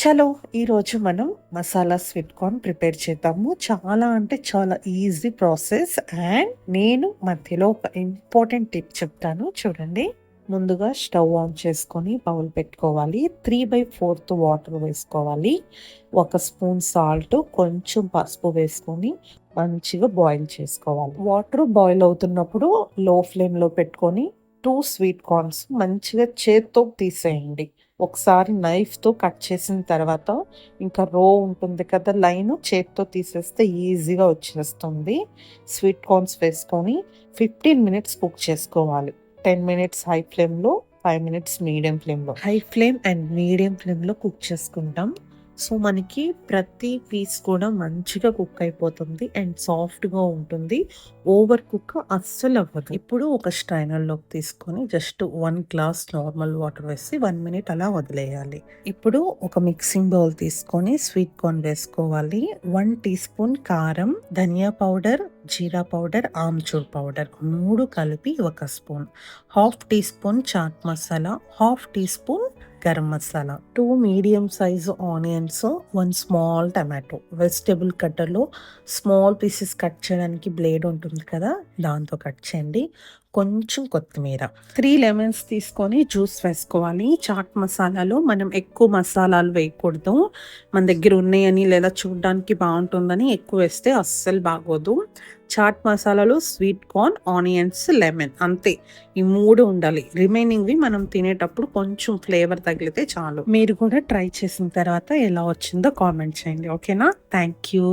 చలో ఈరోజు మనం మసాలా స్వీట్ కార్న్ ప్రిపేర్ చేద్దాము. చాలా అంటే చాలా ఈజీ ప్రాసెస్ అండ్ నేను మధ్యలో ఒక ఇంపార్టెంట్ టిప్ చెప్తాను చూడండి. ముందుగా స్టవ్ ఆన్ చేసుకొని బౌల్ పెట్టుకోవాలి. 3/4 వాటర్ వేసుకోవాలి. 1 స్పూన్ సాల్ట్, కొంచెం పసుపు వేసుకొని మంచిగా బాయిల్ చేసుకోవాలి. వాటర్ బాయిల్ అవుతున్నప్పుడు లో ఫ్లేమ్లో పెట్టుకొని 2 స్వీట్ కార్న్స్ మంచిగా చేత్తో తీసేయండి. ఒకసారి నైఫ్‌తో కట్ చేసిన తర్వాత ఇంకా ఉంటుంది కదా లైను, చేత్తో తీసేస్తే ఈజీగా వచ్చేస్తుంది. స్వీట్ కార్న్స్ వేసుకొని 15 మినిట్స్ కుక్ చేసుకోవాలి. 10 మినిట్స్ హై ఫ్లేమ్‌లో, 5 మినిట్స్ మీడియం ఫ్లేమ్‌లో. హై ఫ్లేమ్ అండ్ మీడియం ఫ్లేమ్‌లో కుక్ చేసుకుంటాం. సో, మనకి ప్రతి పీస్ కూడా మంచిగా కుక్ అయిపోతుంది అండ్ సాఫ్ట్‌గా ఉంటుంది. ఓవర్ కుక్ అస్సలు అవ్వదు. ఇప్పుడు ఒక స్ట్రైనర్‌లోకి తీసుకొని జస్ట్ 1 గ్లాస్ నార్మల్ వాటర్ వేసి 1 మినిట్ అలా వదిలేయాలి. ఇప్పుడు ఒక మిక్సింగ్ బౌల్ తీసుకొని స్వీట్ కార్న్ వేసుకోవాలి. 1 టీ స్పూన్ కారం, dhaniya powder, jeera powder, amchur powder 3 కలిపి 1 spoon, half teaspoon chaat masala, half teaspoon garam masala, 2 medium size onions, 1 small tomato. Vegetable కట్టర్లో స్మాల్ పీసెస్ కట్ చేయడానికి బ్లేడ్ ఉంటుంది కదా, దాంతో కట్ చేయండి. కొంచెం కొత్తిమీర, 3 లెమన్స్ తీసుకొని జ్యూస్ వేసుకోవాలి. చాట్ మసాలాలో మనం ఎక్కువ మసాలాలు వేయకూడదు. మన దగ్గర ఉన్నాయని లేదా చూడడానికి బాగుంటుందని ఎక్కువ వేస్తే అస్సలు బాగోదు. చాట్ మసాలాలో స్వీట్ కార్న్, ఆనియన్స్, లెమన్ అంతే. ఈ 3 ఉండాలి. రిమైనింగ్వి మనం తినేటప్పుడు కొంచెం ఫ్లేవర్ తగిలితే చాలు. మీరు కూడా ట్రై చేసిన తర్వాత ఎలా వచ్చిందో కామెంట్ చేయండి. ఓకేనా? Thank you.